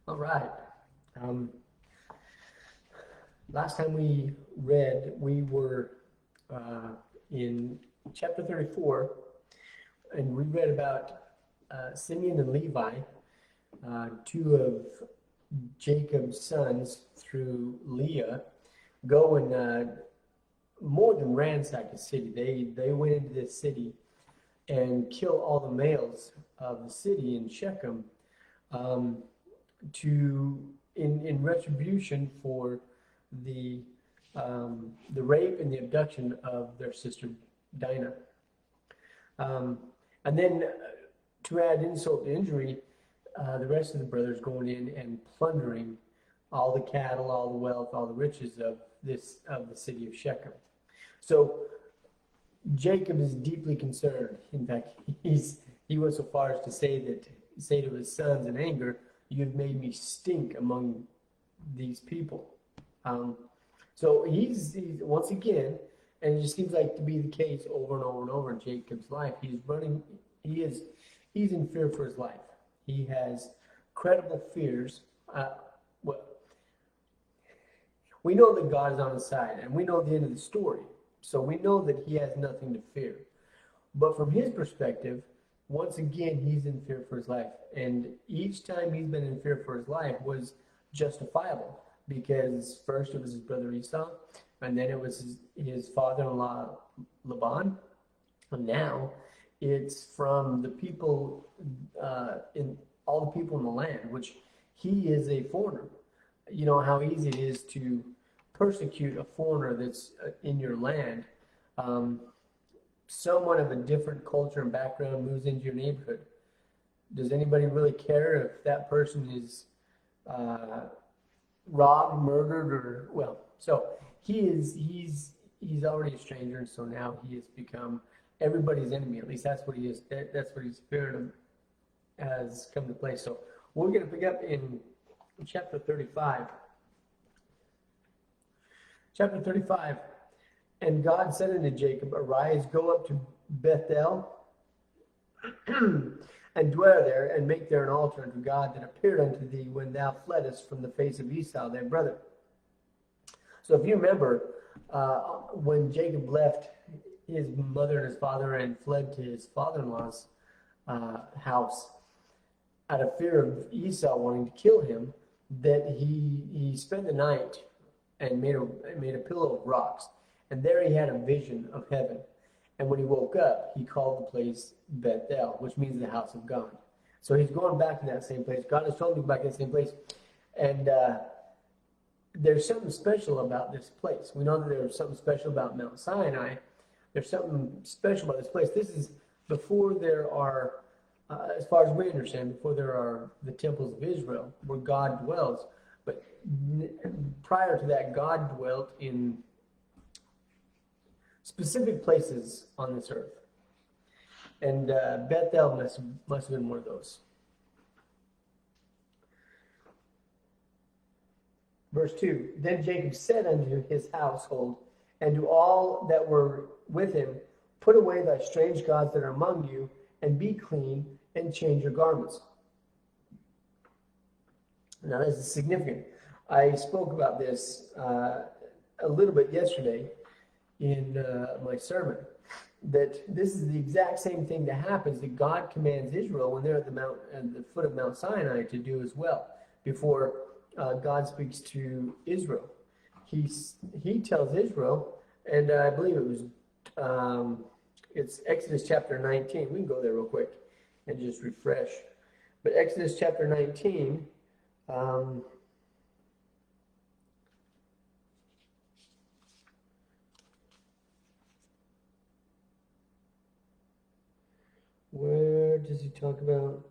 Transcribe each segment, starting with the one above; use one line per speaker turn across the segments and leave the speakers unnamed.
All right. Um, Last time we read, we were in chapter 34, and we read about Simeon and Levi, two of Jacob's sons through Leah, go and more than ransack the city. They went into this city and kill all the males of the city in Shechem, um, to in retribution for the the rape and the abduction of their sister Dinah. Um, and then to add insult to injury, the rest of the brothers going in and plundering all the cattle, all the wealth, all the riches of the city of Shechem. So Jacob is deeply concerned. In fact, he went so far as to say to his sons in anger, "You've made me stink among these people." Um, so he's once again, and it just seems like to be the case over and over and over in Jacob's life. He's running. He's in fear for his life. He has credible fears. Well, we know that God is on his side, and we know the end of the story. So we know that he has nothing to fear. But from his perspective, once again, he's in fear for his life. And each time he's been in fear for his life was justifiable, because first it was his brother Esau, and then it was his father-in-law Laban, and now it's from the people in all the people in the land, which he is a foreigner. You know how easy it is to persecute a foreigner that's in your land. Um, Someone of a different culture and background moves into your neighborhood. Does anybody really care if that person is robbed, murdered, or well? So he's already a stranger, and so now he has become everybody's enemy. At least that's what he is. That's what his spirit has come to play. So we're going to pick up in chapter 35. Chapter 35. And God said unto Jacob, Arise, go up to Bethel, and dwell there, and make there an altar unto God that appeared unto thee when thou fleddest from the face of Esau thy brother. So if you remember, when Jacob left his mother and his father and fled to his father-in-law's house, out of fear of Esau wanting to kill him, that he spent the night and made a pillow of rocks. And there he had a vision of heaven. And when he woke up, he called the place Bethel, which means the house of God. So he's going back to that same place. God has told him to go back to that same place. And there's something special about this place. We know that there's something special about Mount Sinai. There's something special about this place. This is before there are, as far as we understand, before there are the temples of Israel, where God dwells. But prior to that, God dwelt in specific places on this earth. And Bethel must have been one of those. Verse 2, Then Jacob said unto his household, and to all that were with him, Put away thy strange gods that are among you, and be clean, and change your garments. Now this is significant. I spoke about this a little bit yesterday in my sermon, that this is the exact same thing that happens that God commands Israel when they're at the foot of Mount Sinai to do as well. Before God speaks to Israel, he tells Israel, and I believe it was it's Exodus chapter 19. We can go there real quick and just refresh. But Exodus chapter 19. Where does he talk about?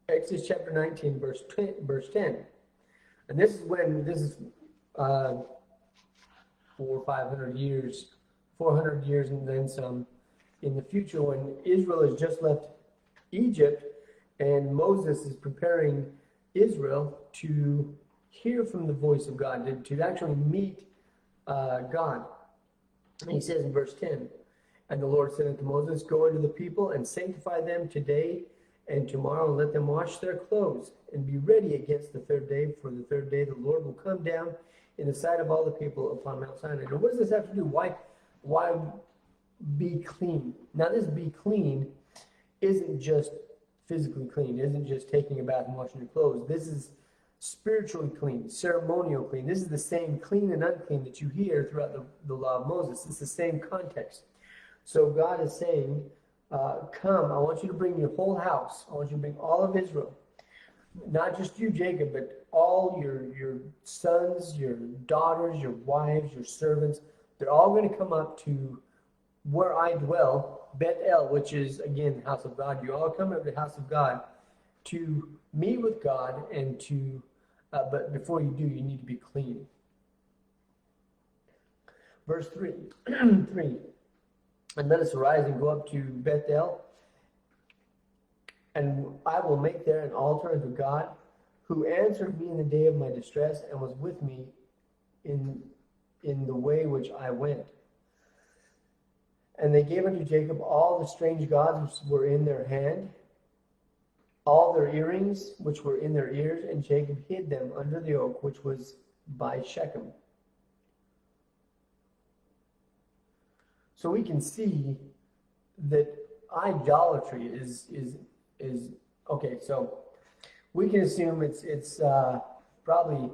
Exodus chapter 19, verse 10. And this is 400 or 500 years, 400 years and then some in the future, when Israel has just left Egypt and Moses is preparing Israel to hear from the voice of God, to actually meet God. And he says in verse 10, and the Lord said unto Moses, go unto the people and sanctify them today and tomorrow, and let them wash their clothes and be ready against the third day. For the third day the Lord will come down in the sight of all the people upon Mount Sinai. Now, what does this have to do? Why be clean? Now, this be clean isn't just physically clean, isn't just taking a bath and washing your clothes. This is spiritually clean, ceremonial clean. This is the same clean and unclean that you hear throughout the law of Moses. It's the same context. So God is saying, come, I want you to bring your whole house. I want you to bring all of Israel. Not just you, Jacob, but all your sons, your daughters, your wives, your servants. They're all going to come up to where I dwell, Bethel, which is, again, the house of God. You all come up to the house of God to meet with God and to, but before you do, you need to be clean. Verse 3, 3. And let us arise and go up to Bethel, and I will make there an altar unto God, who answered me in the day of my distress, and was with me in the way which I went. And they gave unto Jacob all the strange gods which were in their hand, all their earrings which were in their ears, and Jacob hid them under the oak which was by Shechem. So we can see that idolatry is okay. So we can assume it's probably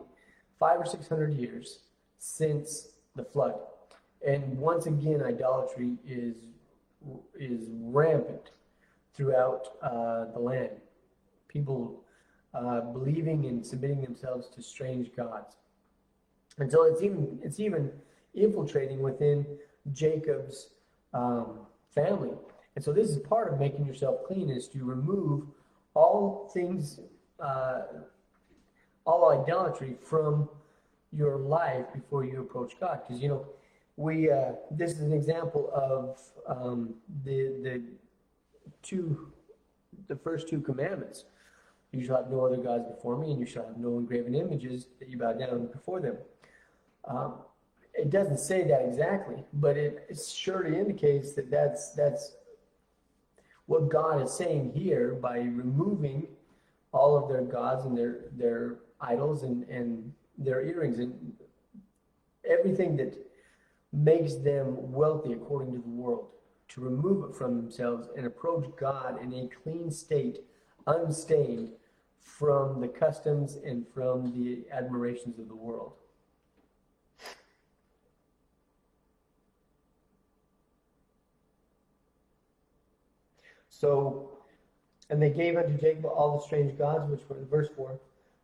500 or 600 years since the flood, and once again, idolatry is rampant throughout the land. People believing and submitting themselves to strange gods, and so it's even infiltrating within Jacob's family. And so this is part of making yourself clean, is to remove all things, all idolatry from your life before you approach God. Because, you know, this is an example of the first two commandments. You shall have no other gods before me, and you shall have no engraven images that you bow down before them. It doesn't say that exactly, but it surely indicates that that's what God is saying here by removing all of their gods and their idols and their earrings and everything that makes them wealthy according to the world, to remove it from themselves and approach God in a clean state, unstained from the customs and from the admirations of the world. So, and they gave unto Jacob all the strange gods, which were, verse 4,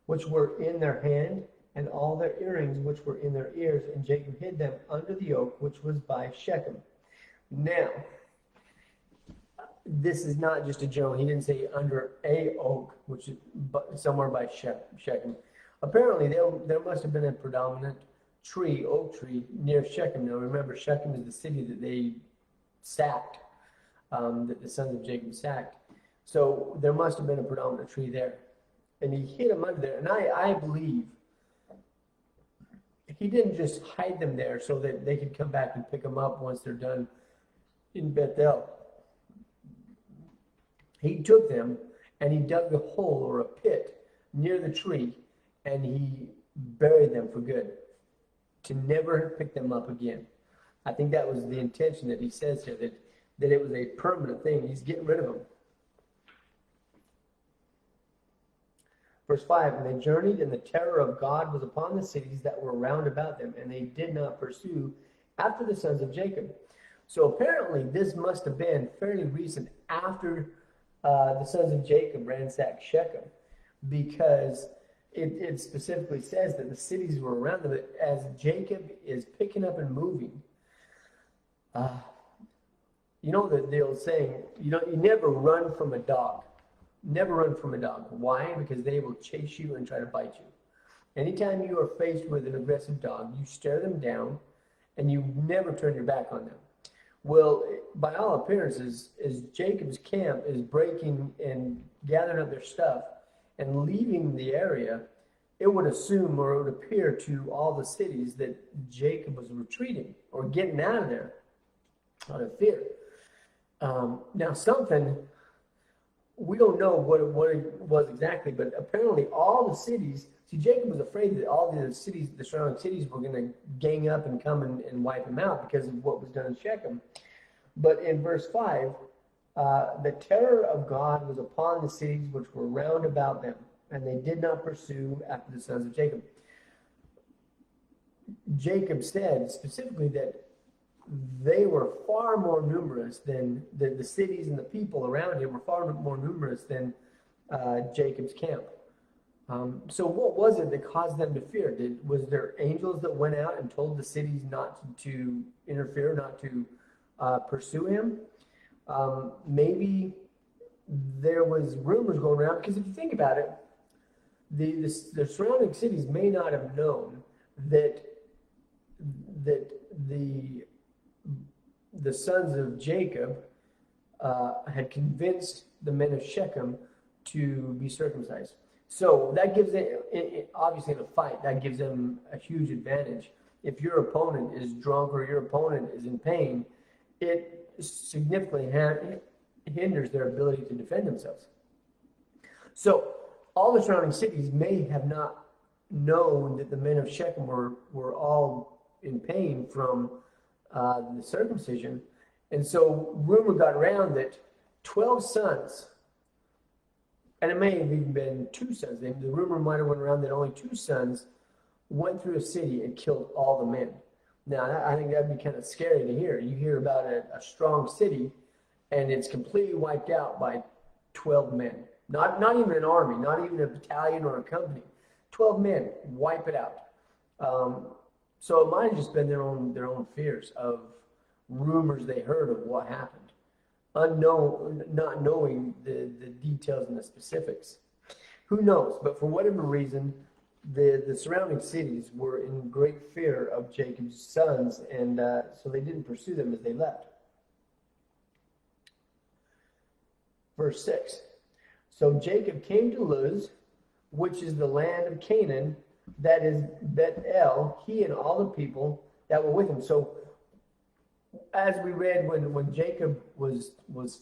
which were in their hand, and all their earrings, which were in their ears, and Jacob hid them under the oak, which was by Shechem. Now, this is not just a general, he didn't say under a oak, which is somewhere by Shechem. Apparently, there must have been a predominant tree, oak tree, near Shechem. Now, remember, Shechem is the city that they sacked. That the sons of Jacob sacked. So there must have been a predominant tree there. And he hid them under there. And I believe he didn't just hide them there so that they could come back and pick them up once they're done in Bethel. He took them and he dug a hole or a pit near the tree and he buried them for good, to never pick them up again. I think that was the intention that he says here, that it was a permanent thing. He's getting rid of them. Verse 5, and they journeyed, and the terror of God was upon the cities that were round about them, and they did not pursue after the sons of Jacob. So apparently this must have been fairly recent after the sons of Jacob ransacked Shechem, because it specifically says that the cities were around them. As Jacob is picking up and moving, you know the old saying, you never run from a dog. Never run from a dog. Why? Because they will chase you and try to bite you. Anytime you are faced with an aggressive dog, you stare them down and you never turn your back on them. Well, by all appearances, as Jacob's camp is breaking and gathering up their stuff and leaving the area, it would assume, or it would appear to all the cities, that Jacob was retreating or getting out of there out of fear. Now, something, we don't know what it was exactly, but apparently all the cities, see, Jacob was afraid that all the cities, the surrounding cities, were going to gang up and come and wipe him out because of what was done in Shechem. But in verse 5, the terror of God was upon the cities which were round about them, and they did not pursue after the sons of Jacob. Jacob said specifically that they were far more numerous than the cities, and the people around him were far more numerous than Jacob's camp. So what was it that caused them to fear? Was there angels that went out and told the cities not to interfere, not to pursue him? Maybe there was rumors going around, because if you think about it, the surrounding cities may not have known that the sons of Jacob had convinced the men of Shechem to be circumcised. So that gives it, obviously in a fight, that gives them a huge advantage. If your opponent is drunk or your opponent is in pain, it significantly hinders their ability to defend themselves. So all the surrounding cities may have not known that the men of Shechem were all in pain from the circumcision. And so rumor got around that 12 sons, and it may have even been 2 sons, the rumor might have went around that only 2 sons went through a city and killed all the men. Now, I think that'd be kind of scary to hear. You hear about a strong city, and it's completely wiped out by 12 men. Not even an army, not even a battalion or a company. 12 men, wipe it out. So it might have just been their own fears of rumors they heard of what happened, not knowing the details and the specifics. Who knows? But for whatever reason, the surrounding cities were in great fear of Jacob's sons, and so they didn't pursue them as they left. Verse 6. So Jacob came to Luz, which is the land of Canaan, that is Bethel, he and all the people that were with him. So as we read, when Jacob was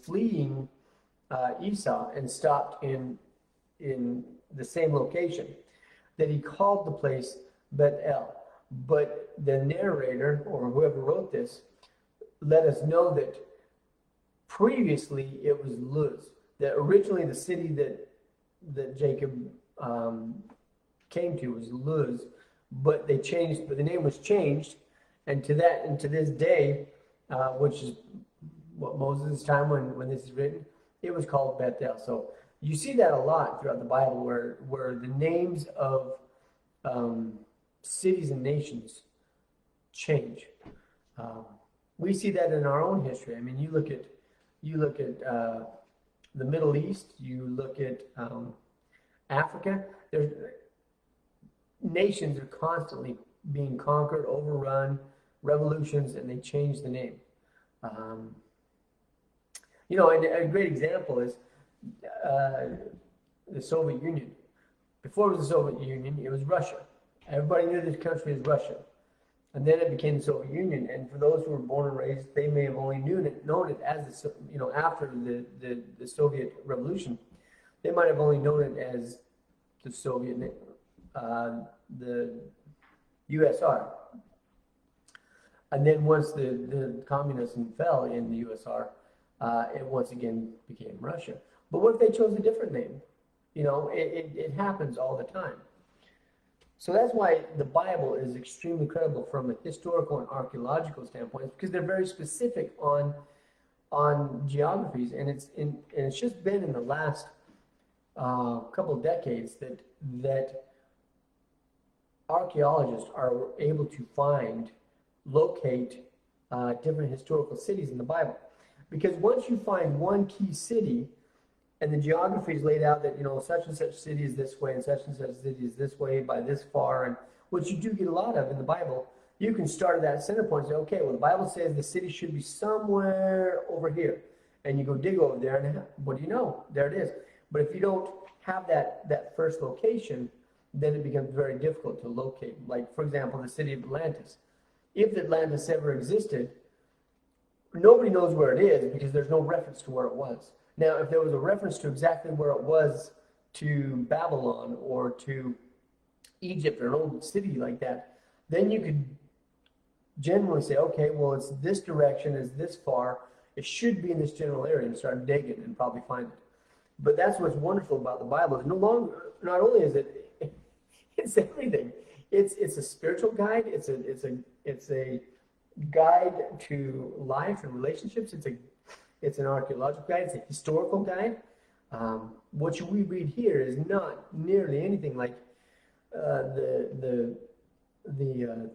fleeing Esau and stopped in the same location, that he called the place Bethel. But the narrator, or whoever wrote this, let us know that previously it was Luz. That originally the city that Jacob came to was Luz, but the name was changed, and to this day, which is what Moses' time when this is written, it was called Bethel. So you see that a lot throughout the Bible, where the names of cities and nations change. We see that in our own history. I mean, you look at the Middle East, you look at Africa. Nations are constantly being conquered, overrun, revolutions, and they change the name. And a great example is the Soviet Union. Before it was the Soviet Union, it was Russia. Everybody knew this country as Russia. And then it became the Soviet Union. And for those who were born and raised, they may have only known it as after the Soviet Revolution, they might have only known it as the Soviet, the USR. And then once the communism fell in the USR, it once again became Russia. But what if they chose a different name? It happens all the time. So that's why the Bible is extremely credible from a historical and archaeological standpoint, because they're very specific on geographies, and it's just been in the last couple of decades that archaeologists are able to locate different historical cities in the Bible. Because once you find one key city, and the geography is laid out that, such and such city is this way and such city is this way by this far, and which you do get a lot of in the Bible, you can start at that center point and say, okay, well, the Bible says the city should be somewhere over here. And you go dig over there, and what do you know? There it is. But if you don't have that first location, then it becomes very difficult to locate. Like, for example, the city of Atlantis. If Atlantis ever existed, nobody knows where it is because there's no reference to where it was. Now, if there was a reference to exactly where it was to Babylon or to Egypt or an old city like that, then you could generally say, okay, well, it's this direction, it's this far, it should be in this general area, and start digging and probably find it. But that's what's wonderful about the Bible. It's not only is it, it's everything. It's a spiritual guide. It's a guide to life and relationships. It's an archaeological guide. It's a historical guide. What we read here is not nearly anything like the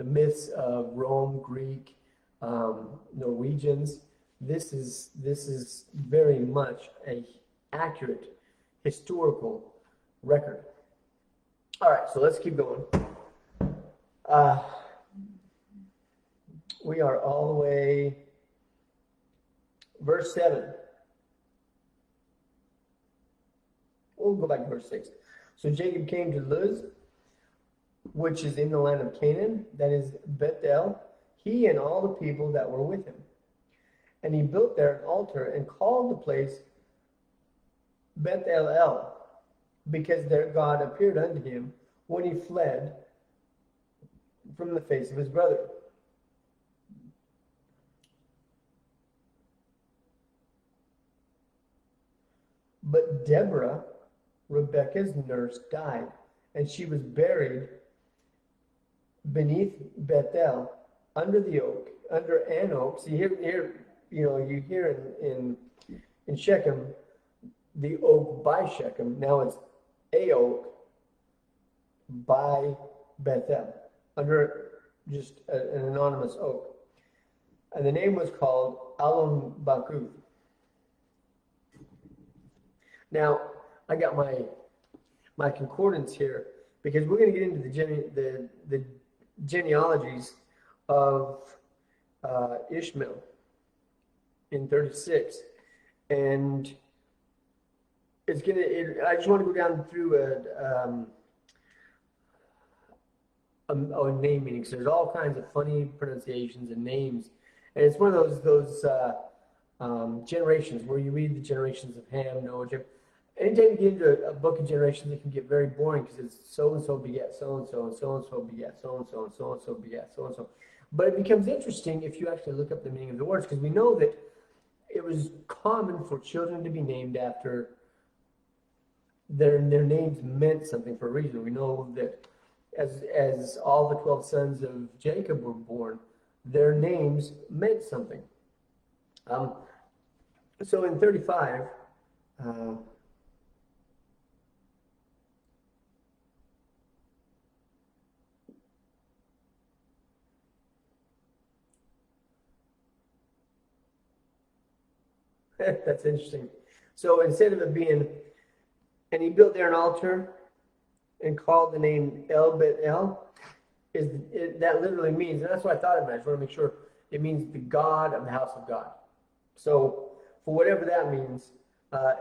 myths of Rome, Greek, Norwegians. This is very much a accurate historical record. All right, so let's keep going. We are all the way, verse 7. We'll go back to verse 6. So Jacob came to Luz, which is in the land of Canaan, that is Bethel, he and all the people that were with him. And he built there an altar and called the place Beth-el-el, because there God appeared unto him when he fled from the face of his brother. But Deborah, Rebekah's nurse, died, and she was buried beneath Bethel, under the oak, under an oak. See here, you hear in Shechem, the oak by Shechem. Now it's a oak by Bethel, under just an anonymous oak. And the name was called Alon Bakuth. Now, I got my concordance here because we're going to get into the genealogies of Ishmael in 36, and I just want to go down through a name meaning. So there's all kinds of funny pronunciations and names, and it's one of those generations where you read the generations of Ham, Noah, Jacob. Anytime you get into a book of generations, it can get very boring because it's so and so begat so and so, and so and so begat so and so, and so and so begat so and so. But it becomes interesting if you actually look up the meaning of the words, because we know that it was common for children to be named after their names meant something for a reason. We know that as all the 12 sons of Jacob were born, their names meant something. So in 35, that's interesting. So instead of it being, and he built there an altar and called the name El Bet-El, that literally means, and that's what I thought of it. I just want to make sure it means the God of the house of God. So for whatever that means,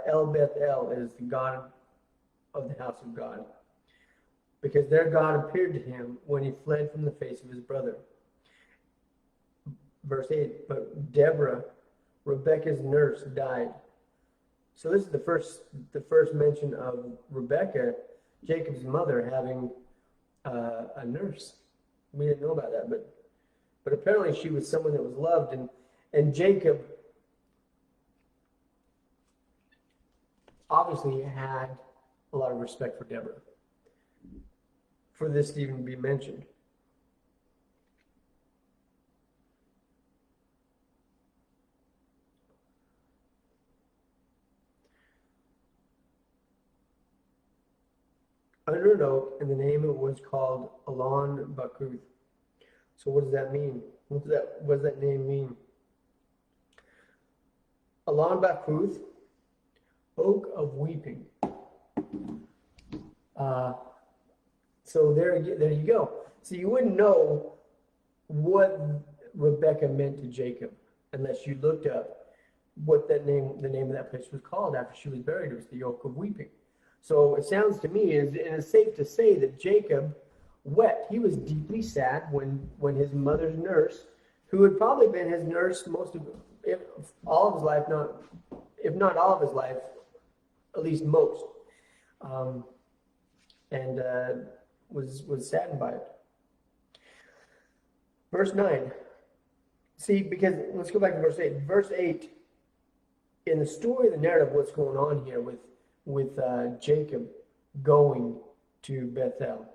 El Bet-El is the God of the house of God, because there God appeared to him when he fled from the face of his brother. Verse 8, but Deborah, Rebekah's nurse, died. So this is the first mention of Rebekah, Jacob's mother, having a nurse. We didn't know about that, but apparently she was someone that was loved, and Jacob obviously had a lot of respect for Deborah, for this to even be mentioned. Under an oak, and the name it was called Alon Bakuth. So what does that mean? What does that name mean? Alon Bakuth, oak of weeping. So there you go. So you wouldn't know what Rebekah meant to Jacob unless you looked up what the name of that place was called after she was buried. It was the oak of weeping. So it sounds to me, and it's safe to say that Jacob wept. He was deeply sad when his mother's nurse, who had probably been his nurse most of, if all of his life, not if not all of his life, at least most, um, and was saddened by it. Verse 9. See, because let's go back to verse 8. Verse 8, in the story, the narrative, what's going on here with Jacob going to Bethel.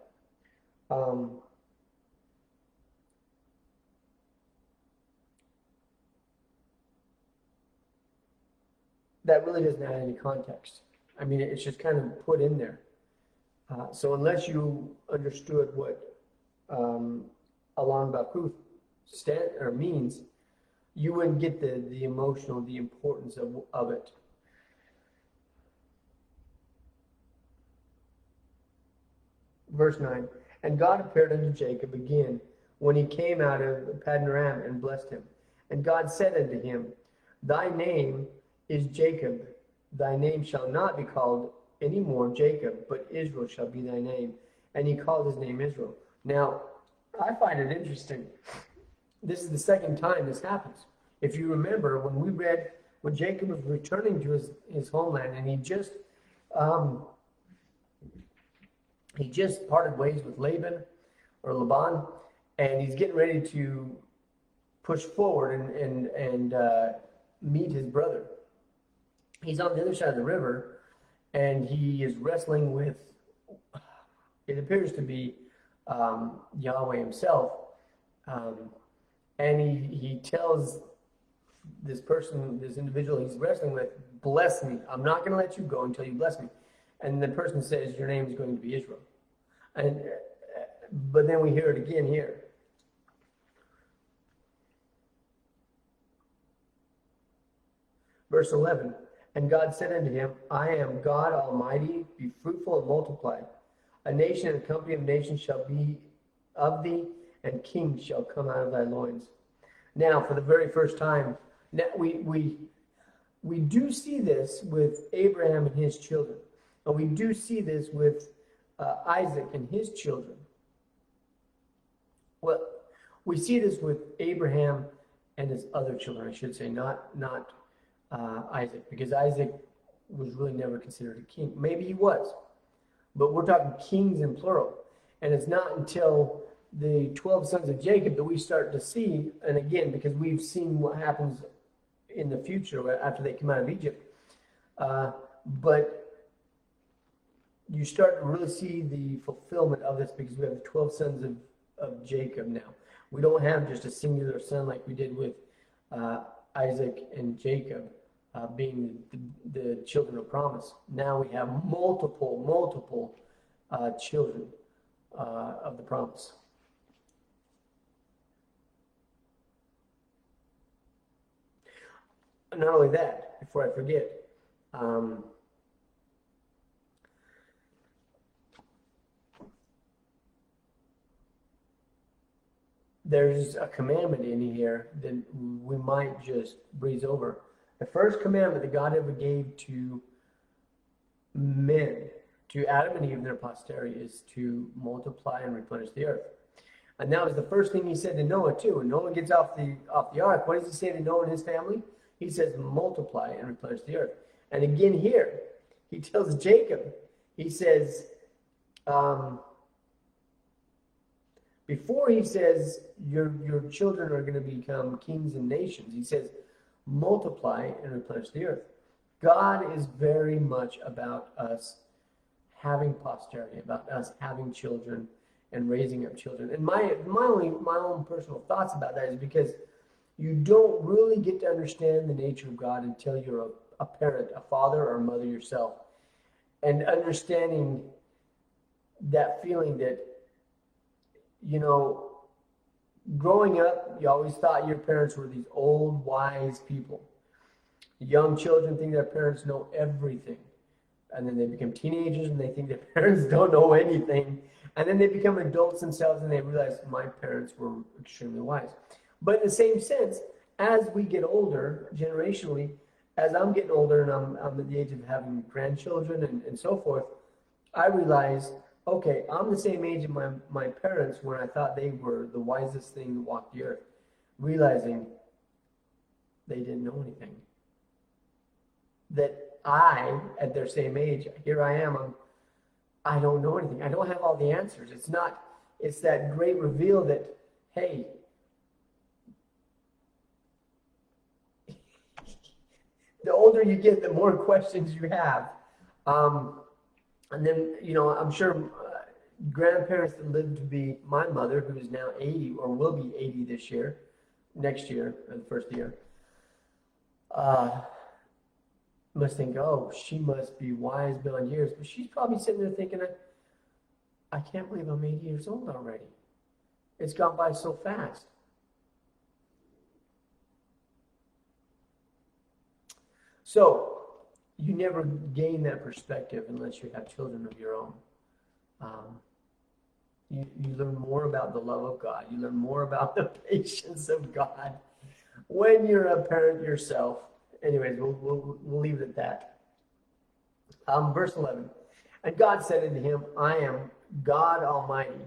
That really doesn't add any context. I mean, it's just kind of put in there. So unless you understood what Alon Bakuth stand or means, you wouldn't get the emotional, the importance of it. Verse 9, and God appeared unto Jacob again when he came out of Padanaram and blessed him. And God said unto him, thy name is Jacob. Thy name shall not be called any more Jacob, but Israel shall be thy name. And he called his name Israel. Now, I find it interesting. This is the second time this happens. If you remember, when we read when Jacob was returning to his homeland, and he just parted ways with Laban, and he's getting ready to push forward and meet his brother. He's on the other side of the river, and he is wrestling with, it appears to be Yahweh himself, and he tells this person, this individual he's wrestling with, bless me. I'm not going to let you go until you bless me. And the person says, your name is going to be Israel. But then we hear it again here. Verse 11, and God said unto him, I am God Almighty, be fruitful and multiply. A nation and a company of nations shall be of thee, and kings shall come out of thy loins. Now, for the very first time, now we do see this with Abraham and his children. And we do see this with Isaac and his children. Well, we see this with Abraham and his other children, I should say, not Isaac, because Isaac was really never considered a king. Maybe he was, but we're talking kings in plural. And it's not until the 12 sons of Jacob that we start to see, and again, because we've seen what happens in the future after they come out of Egypt, but you start to really see the fulfillment of this because we have the 12 sons of Jacob now. We don't have just a singular son like we did with Isaac and Jacob being the children of promise. Now we have multiple children of the promise. Not only that, before I forget, there's a commandment in here that we might just breeze over. The first commandment that God ever gave to men, to Adam and Eve and their posterity, is to multiply and replenish the earth. And that was the first thing he said to Noah too. When Noah gets off the ark, what does he say to Noah and his family? He says, multiply and replenish the earth. And again here, he tells Jacob, he says, before he says your children are going to become kings and nations, he says, multiply and replenish the earth. God is very much about us having posterity, about us having children and raising up children. And my own personal thoughts about that is because you don't really get to understand the nature of God until you're a parent, a father or a mother yourself. And understanding that feeling that, you know, growing up, you always thought your parents were these old, wise people. Young children think their parents know everything. And then they become teenagers and they think their parents don't know anything. And then they become adults themselves and they realize my parents were extremely wise. But in the same sense, as we get older, generationally, as I'm getting older and I'm at the age of having grandchildren and so forth, I realized, okay, I'm the same age as my parents when I thought they were the wisest thing to walk the earth, realizing they didn't know anything. That I, at their same age, here I am, I don't know anything. I don't have all the answers. It's that great reveal that, hey, the older you get, the more questions you have. And then, I'm sure grandparents that lived to be my mother, who is now 80 or will be 80 this year, next year, the first year, must think, oh, she must be wise beyond years. But she's probably sitting there thinking, I can't believe I'm 80 years old already. It's gone by so fast. So, you never gain that perspective unless you have children of your own. You learn more about the love of God. You learn more about the patience of God when you're a parent yourself. Anyways, we'll leave it at that. Verse 11. And God said unto him, I am God Almighty.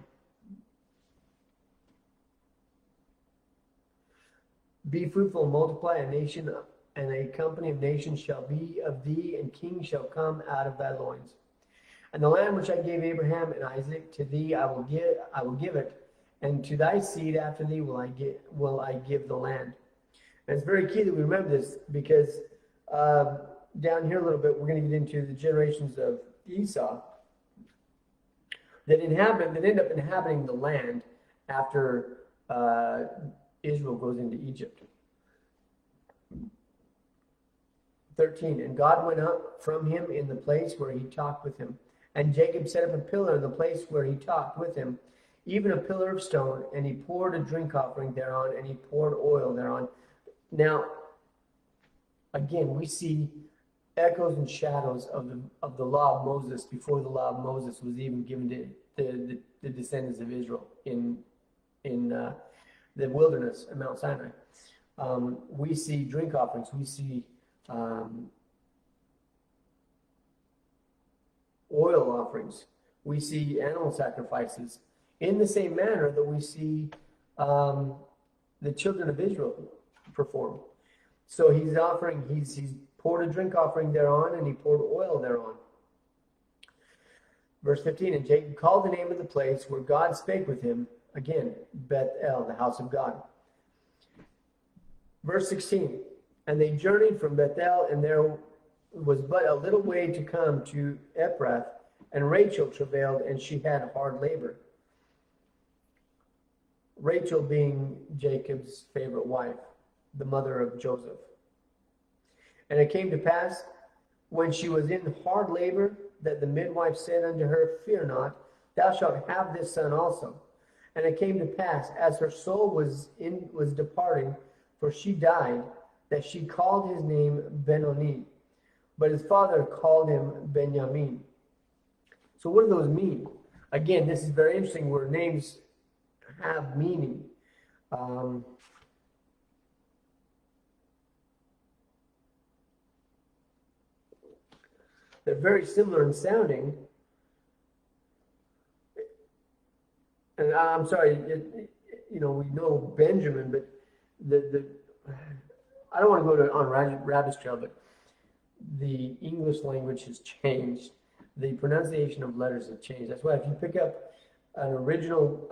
Be fruitful and multiply, a nation and a company of nations shall be of thee, and kings shall come out of thy loins. And the land which I gave Abraham and Isaac, to thee I will give it, and to thy seed after thee will I give the land. And it's very key that we remember this, because down here a little bit, we're going to get into the generations of Esau that end up inhabiting the land after Israel goes into Egypt. 13, and God went up from him in the place where he talked with him. And Jacob set up a pillar in the place where he talked with him, even a pillar of stone, and he poured a drink offering thereon, and he poured oil thereon. Now, again, we see echoes and shadows of the law of Moses before the law of Moses was even given to the descendants of Israel in the wilderness at Mount Sinai. We see drink offerings. We see oil offerings. We see animal sacrifices in the same manner that we see the children of Israel perform. So he's poured a drink offering thereon, and he poured oil thereon. Verse 15, and Jacob called the name of the place where God spake with him, again, Bethel, the house of God. Verse 16, and they journeyed from Bethel, and there was but a little way to come to Ephrath, and Rachel travailed, and she had hard labor. Rachel being Jacob's favorite wife, the mother of Joseph. And it came to pass, when she was in hard labor, that the midwife said unto her, Fear not, thou shalt have this son also. And it came to pass, as her soul was departing, for she died, that she called his name Benoni. But his father called him Benjamin. So what do those mean? Again, this is very interesting where names have meaning. They're very similar in sounding. And I'm sorry, we know Benjamin, but I don't want to go on rabbit's trail, but the English language has changed. The pronunciation of letters have changed. That's why if you pick up an original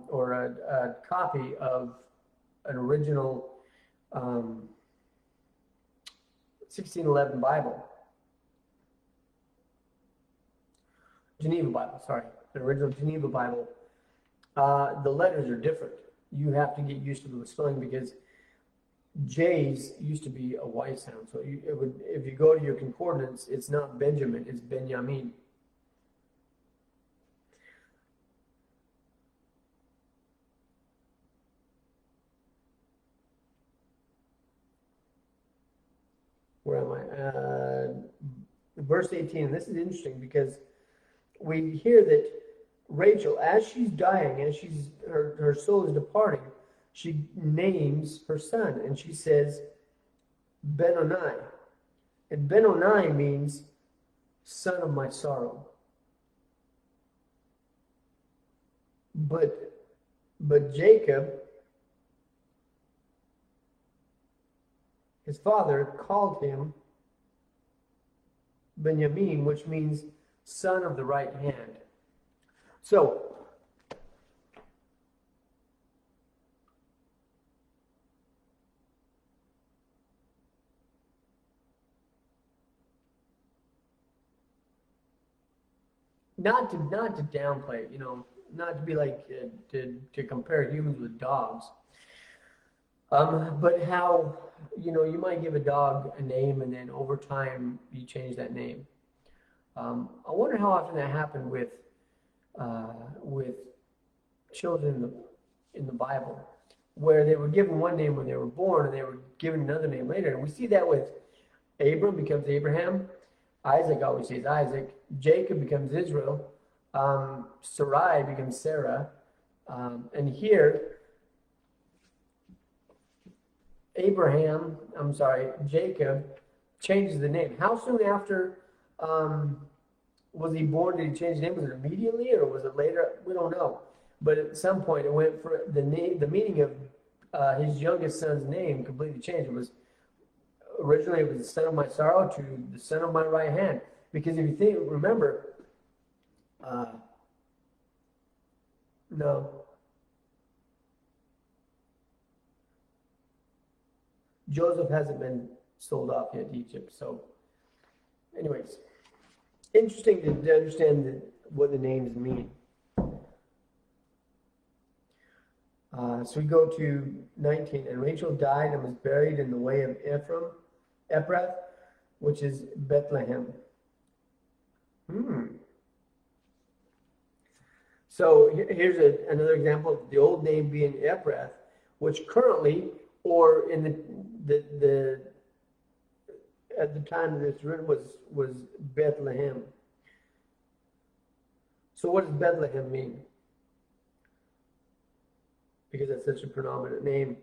or a copy of an original 1611 Bible, Geneva Bible, sorry, the original Geneva Bible, the letters are different. You have to get used to the spelling because J's used to be a Y sound. So if you go to your concordance, it's not Benjamin, it's Benjamin. Where am I? Verse 18, and this is interesting because we hear that Rachel, as she's dying, as her soul is departing, she names her son, and she says Benoni. And Benoni means son of my sorrow. but Jacob, his father, called him Benjamin, which means son of the right hand. So, not to downplay, not to be like to compare humans with dogs, but how you might give a dog a name and then over time you change that name. I wonder how often that happened with children in the Bible, where they were given one name when they were born and they were given another name later. And we see that with Abram becomes Abraham, Isaac always says Isaac, Jacob becomes Israel, Sarai becomes Sarah, and here Jacob changes the name. How soon after was he born? Did he change the name? Was it immediately or was it later? We don't know. But at some point, it went for the name. The meaning of his youngest son's name completely changed. Originally it was the son of my sorrow to the son of my right hand. Because if you remember, no, Joseph hasn't been sold off yet to Egypt. So, anyways, interesting to understand what the names mean. So we go to 19, and Rachel died and was buried in the way of Ephrath, which is Bethlehem. So here's another example of the old name being Ephrath, which currently, or in the at the time that it's written, was Bethlehem. So what does Bethlehem mean? Because that's such a predominant name.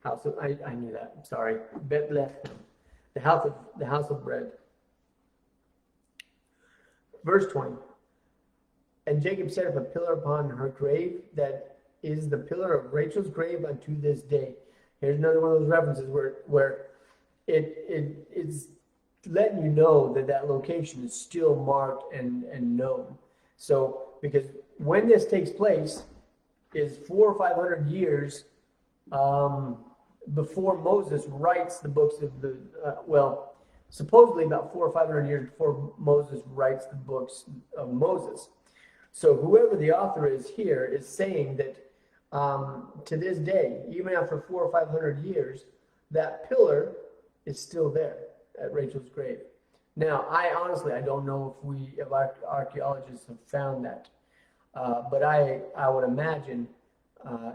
I knew that. I'm sorry. Bethlehem, the house of bread. Verse 20. And Jacob set up a pillar upon her grave that is the pillar of Rachel's grave unto this day. Here's another one of those references where it's letting you know that location is still marked and known. So because when this takes place is 400 or 500 years before Moses writes the books of the supposedly about 400 or 500 years before Moses writes the books of Moses. So whoever the author is here is saying that to this day, even after 400 or 500 years, that pillar is still there at Rachel's grave. Now, I don't know if archaeologists have found that, but I would imagine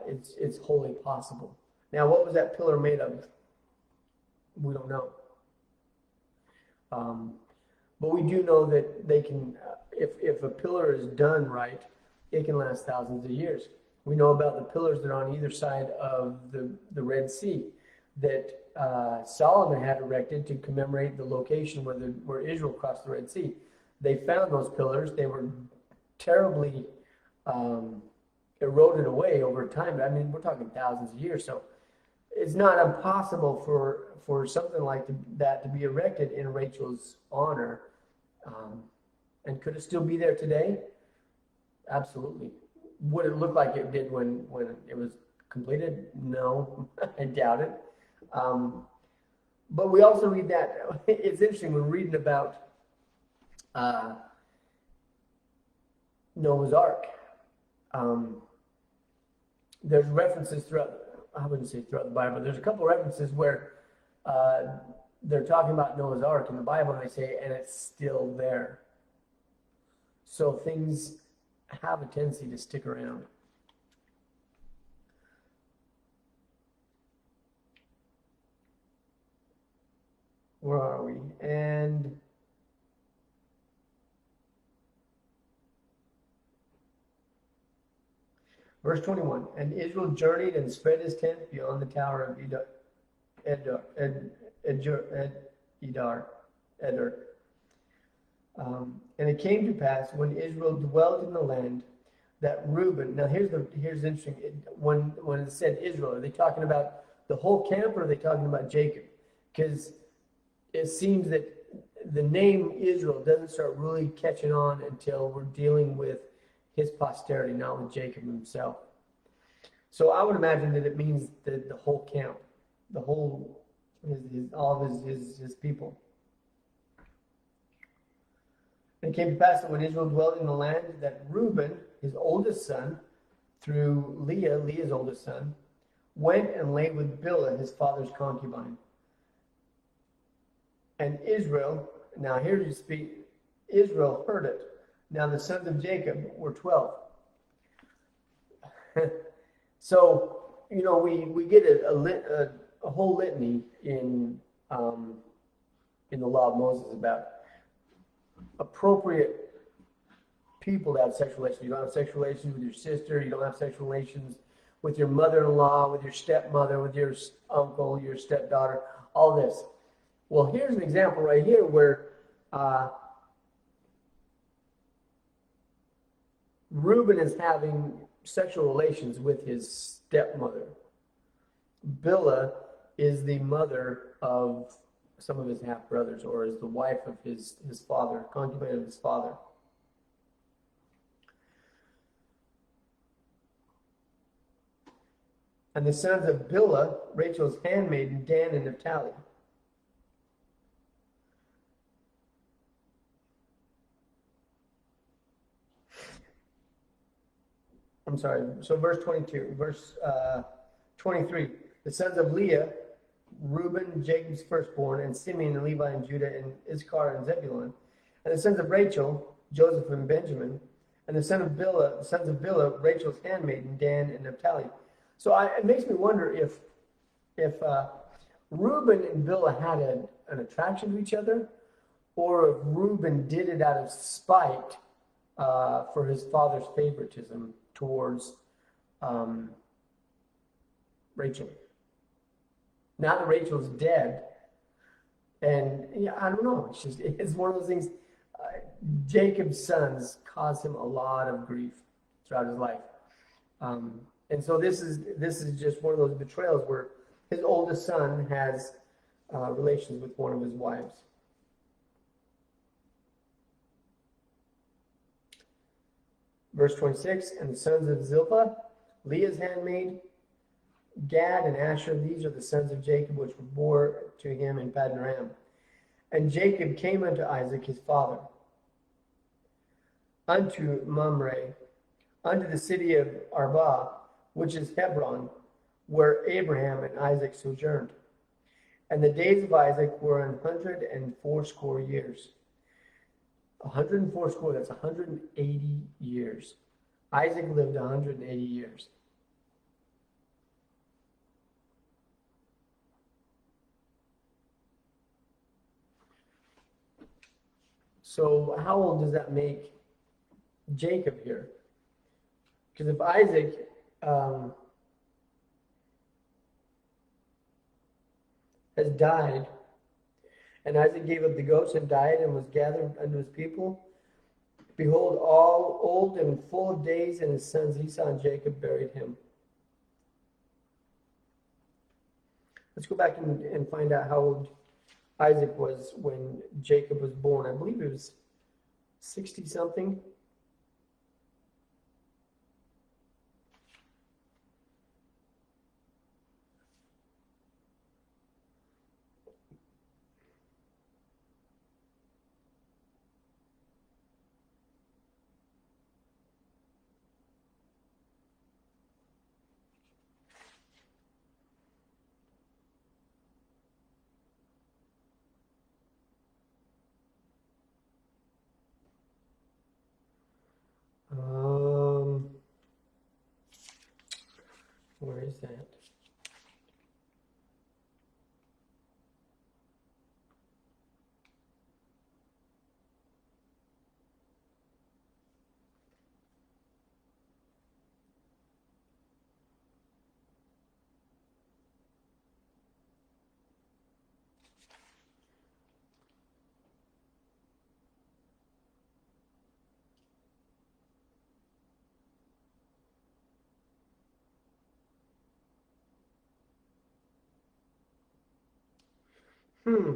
it's wholly possible. Now, what was that pillar made of? We don't know. But we do know that they can, if a pillar is done right, it can last thousands of years. We know about the pillars that are on either side of the Red Sea that Solomon had erected to commemorate the location where Israel crossed the Red Sea. They found those pillars. They were terribly eroded away over time. I mean, we're talking thousands of years. So it's not impossible for something like that to be erected in Rachel's honor. And could it still be there today? Absolutely. Would it look like it did when it was completed? No, I doubt it. But we also read that, it's interesting, we're reading about Noah's Ark. There's references throughout, I wouldn't say throughout the Bible, there's a couple references where they're talking about Noah's Ark in the Bible, and they say, and it's still there. So things have a tendency to stick around. Where are we? And verse 21. And Israel journeyed and spread his tent beyond the tower of Edar. And it came to pass when Israel dwelt in the land that Reuben. Now here's interesting. When it said Israel, are they talking about the whole camp, or are they talking about Jacob? Because it seems that the name Israel doesn't start really catching on until we're dealing with his posterity, not with Jacob himself. So I would imagine that it means the whole camp, the whole all of his people. And it came to pass that when Israel dwelt in the land, that Reuben, his oldest son, through Leah's oldest son, went and lay with Bilhah, his father's concubine. And Israel, now here you speak, Israel heard it. Now the sons of Jacob were 12. So, we get a whole litany in the law of Moses about appropriate people to have sexual relations. You don't have sexual relations with your sister. You don't have sexual relations with your mother-in-law, with your stepmother, with your uncle, your stepdaughter, all this. Well, here's an example right here where Reuben is having sexual relations with his stepmother. Bilhah is the mother of some of his half-brothers, or is the wife of his father, concubine of his father. And the sons of Bilhah, Rachel's handmaiden, Dan and Naphtali. I'm sorry, so verse 22, verse 23. The sons of Leah, Reuben, Jacob's firstborn, and Simeon and Levi and Judah and Issachar and Zebulun. And the sons of Rachel, Joseph and Benjamin. And the sons of Bilhah, Rachel's handmaiden, Dan and Naphtali. So it makes me wonder if Reuben and Bilhah had an attraction to each other, or if Reuben did it out of spite for his father's favoritism towards Rachel. Now that Rachel's dead, and I don't know, it's one of those things. Jacob's sons caused him a lot of grief throughout his life, and so this is just one of those betrayals where his oldest son has relations with one of his wives. Verse 26, and the sons of Zilpah, Leah's handmaid, Gad and Asher, these are the sons of Jacob, which were born to him in Paddan Aram. And Jacob came unto Isaac his father, unto Mamre, unto the city of Arba, which is Hebron, where Abraham and Isaac sojourned. And the days of Isaac were 180 years. 180, that's 180 years. Isaac lived 180 years. So how old does that make Jacob here? Because if Isaac has died, and Isaac gave up the ghost and died and was gathered unto his people, behold, all old and full of days, and his sons Esau and Jacob buried him. Let's go back and find out how old Isaac was when Jacob was born. I believe it was 60-something. Where is that? Hmm.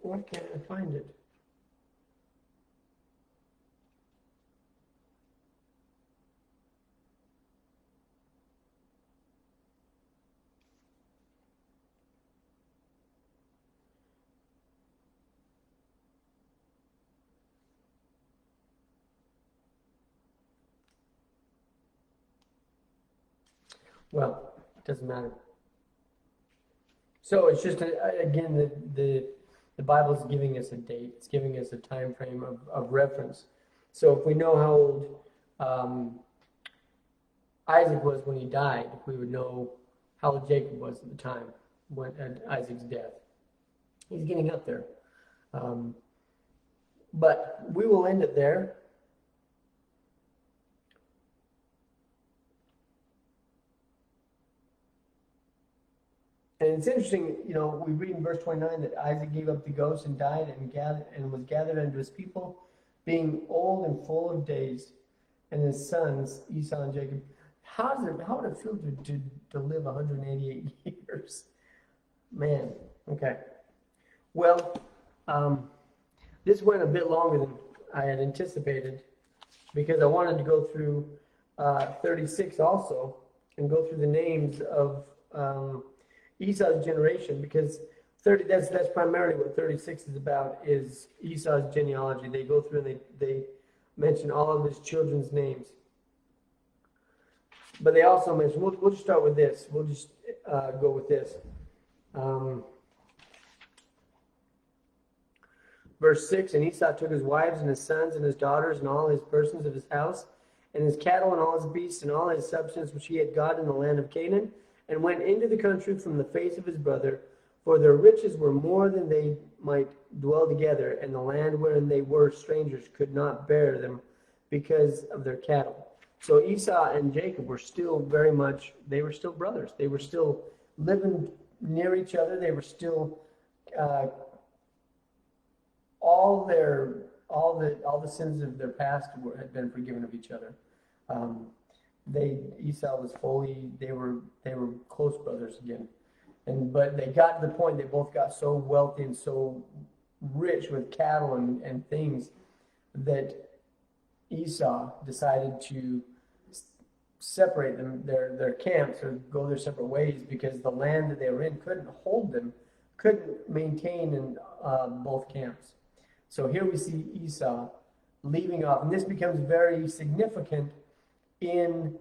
Why can't I find it? Well, it doesn't matter. So it's just again the Bible is giving us a date. It's giving us a time frame of reference. So if we know how old um, Isaac was when he died, we would know how old Jacob was at the time when at Isaac's death. He's getting up there, um, but we will end it there. And it's interesting, we read in verse 29 that Isaac gave up the ghost and died and was gathered unto his people, being old and full of days, and his sons, Esau and Jacob. How would it feel to live 188 years? Man, okay. Well, this went a bit longer than I had anticipated because I wanted to go through 36 also and go through the names of Esau's generation, because that's primarily what 36 is about, is Esau's genealogy. They go through and they mention all of his children's names. But they also mention, we'll just start with this. We'll just go with this. Verse 6, and Esau took his wives and his sons and his daughters and all his persons of his house and his cattle and all his beasts and all his substance which he had got in the land of Canaan, and went into the country from the face of his brother, for their riches were more than they might dwell together, and the land wherein they were strangers could not bear them because of their cattle. So Esau and Jacob were still they were still brothers. They were still living near each other. They were still all the sins of their past had been forgiven of each other. Esau was they were close brothers again, but they got to the point they both got so wealthy and so rich with cattle and things that Esau decided to separate their camps or go their separate ways, because the land that they were in couldn't maintain both camps. So here we see Esau leaving off, and this becomes very significant in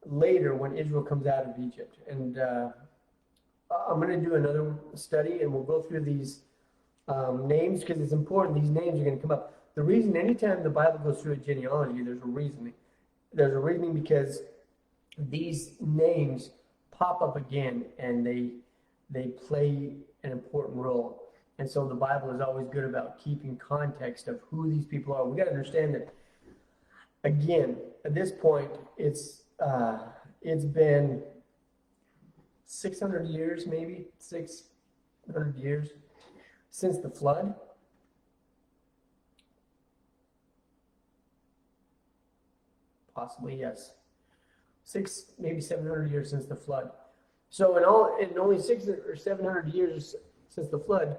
later when Israel comes out of Egypt. And I'm going to do another study, and we'll go through these names, because it's important. These names are going to come up. The reason, anytime the Bible goes through a genealogy, there's a reasoning. There's a reasoning because these names pop up again, and they play an important role. And so the Bible is always good about keeping context of who these people are. We got to understand that, again, at this point, it's been 600 years, maybe 600 years since the flood. Possibly, yes. Maybe 700 years since the flood. So in only 600 or 700 years since the flood,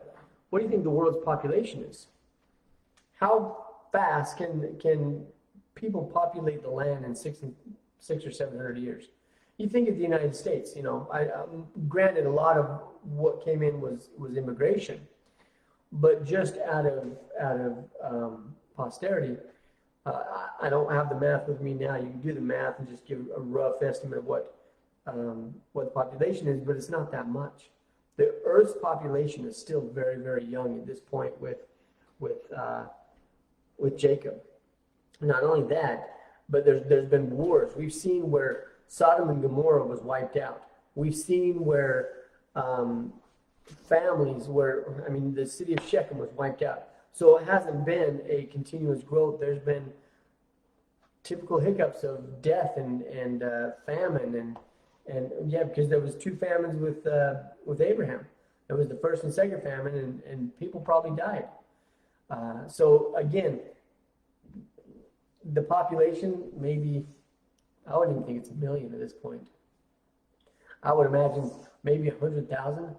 what do you think the world's population is? How fast can people populate the land in 600 or 700 years? You think of the United States, granted, a lot of what came in was immigration, but just out of posterity. I don't have the math with me now. You can do the math and just give a rough estimate of what the population is, but it's not that much. The Earth's population is still very, very young at this point with Jacob. Not only that, but there's been wars. We've seen where Sodom and Gomorrah was wiped out. We've seen where the city of Shechem was wiped out. So it hasn't been a continuous growth. There's been typical hiccups of death and famine and because there was 2 famines with Abraham. There was the first and second famine, and people probably died. So again, the population, maybe, I wouldn't even think it's 1 million at this point. I would imagine maybe 100,000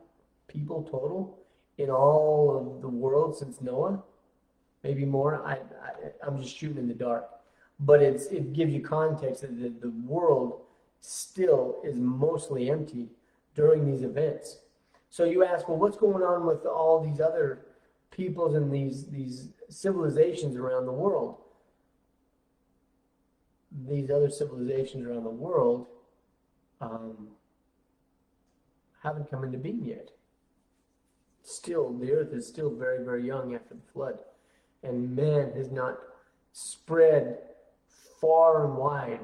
people total in all of the world since Noah, maybe more. I'm just shooting in the dark, but it gives you context that the world still is mostly empty during these events. So you ask, well, what's going on with all these other peoples and these civilizations around the world? These other civilizations around the world haven't come into being yet. Still, the earth is still very, very young after the flood, and man has not spread far and wide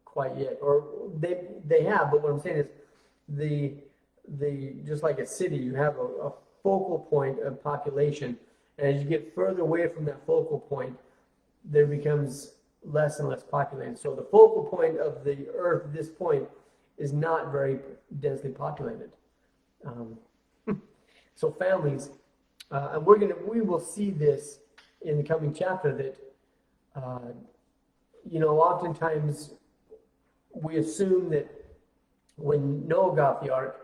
quite yet. Or they have, but what I'm saying is the just like a city, you have a focal point of population, and as you get further away from that focal point, there becomes less and less populated. So the focal point of the earth at this point is not very densely populated. So families, and we will see this in the coming chapter that, oftentimes we assume that when Noah got the ark,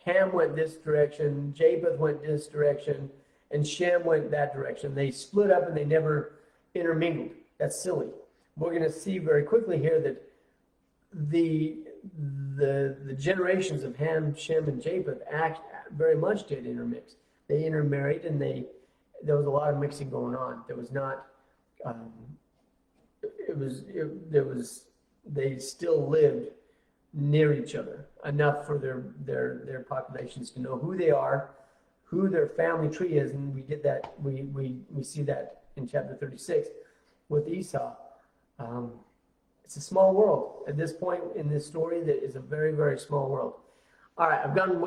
Ham went this direction, Japheth went this direction, and Shem went that direction. They split up and they never intermingled. That's silly. We're going to see very quickly here that the generations of Ham, Shem, and Japheth very much did intermix. They intermarried, and there was a lot of mixing going on. There was not. They still lived near each other enough for their populations to know who they are, who their family tree is, and we get that. We see that in chapter 36 with Esau. It's a small world at this point in this story. That is a very, very small world. All right, I've gone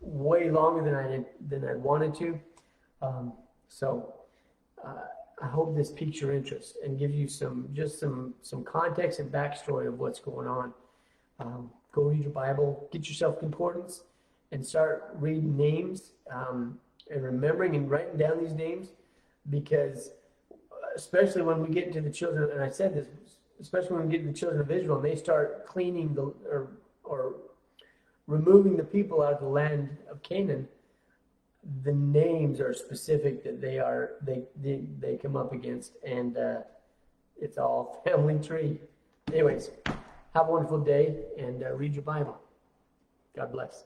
way longer than I wanted to. So I hope this piques your interest and gives you some context and backstory of what's going on. Go read your Bible, get yourself concordance, and start reading names and remembering and writing down these names, because especially when we get into the children, and I said this, especially when we get to the children of Israel and they start cleaning or removing the people out of the land of Canaan, the names are specific that they come up against, and it's all family tree. Anyways, have a wonderful day and read your Bible. God bless.